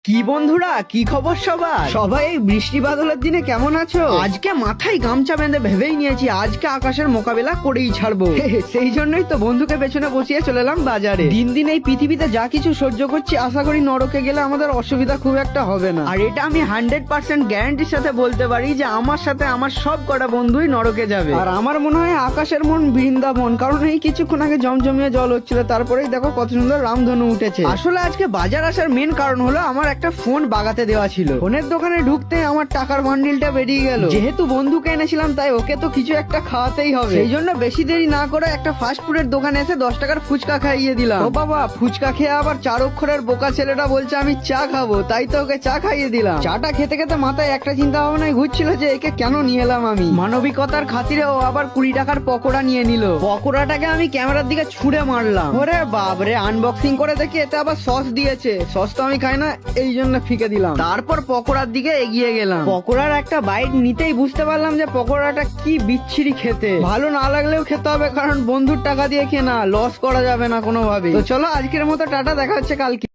কি বন্ধুরা, কি খবর সবার? সবাই এই বৃষ্টি বাদলের দিনে কেমন আছো? আজকে মাথায় গামছা বেঁধে ভেবেই নিয়েছি আজকে আকাশের মোকাবেলা করেই ছাড়বো। সেই জন্যই তো বন্ধুকে পেছনে বসিয়ে চলে এলাম বাজারে। দিন দিন এই পৃথিবীতে যা কিছু সহ্য করছি, আশা করি নরকে গেলে আমাদের অসুবিধা খুব একটা হবে না। আর এটা আমি 100% গ্যারান্টির সাথে বলতে পারি যে আমার সাথে আমার সব কটা বন্ধুই নরকে যাবে। আর আমার মনে হয় আকাশের মন বৃন্দাবন, কারণ এই কিছুক্ষণ আগে জমজমিয়ে জল হচ্ছিল, তারপরেই দেখো কত সুন্দর রামধনু উঠেছে। আসলে আজকে বাজার আসার মেন কারণ হলো আমার একটা ফোন বাগাতে দেওয়া ছিল। ফোনের দোকানে ঢুকতে আমার টাকার বান্ডিলটা বেরিয়ে গেল। যেহেতু বন্ধুকে এনেছিলাম তাই ওকে তো কিছু একটা খাওয়াতেই হবে, সেই জন্য বেশি দেরি না করে একটা ফাস্ট ফুডের দোকানে এসে 10 টাকার ফুচকা খাইয়ে দিলাম। ও বাবা, ফুচকা খেয়ে আবার 4 অক্ষরের বোকা ছেলেটা বলছে আমি চা খাবো, তাই তো ওকে চা খাইয়ে দিলাম। চাটা খেতে খেতে মাথায় একটা চিন্তা ভাবনায় ঘুরছিল যে একে কেন নিয়ে এলাম আমি। মানবিকতার খাতিরে ও আবার 20 টাকার পকোড়া নিয়ে নিল। পকোড়াটাকে আমি ক্যামেরার দিকে ছুঁড়ে মারলাম। ওরে বাবরে, আনবক্সিং করে দেখি এতে আবার সস দিয়েছে। সস তো আমি খাই না, এই জন্য ফিকে দিলাম। তারপর পকোড়ার দিকে এগিয়ে গেলাম। পকোড়ার একটা বাইট নিতেই বুঝতে পারলাম যে পকোড়াটা কি বিচ্ছিরি খেতে। ভালো না লাগলেও খেতে হবে, কারণ বন্ধুর টাকা দিয়ে কেনা, লস করা যাবে না কোনোভাবে। তো চলো আজকের মতো টাটা, দেখা হচ্ছে কালকে।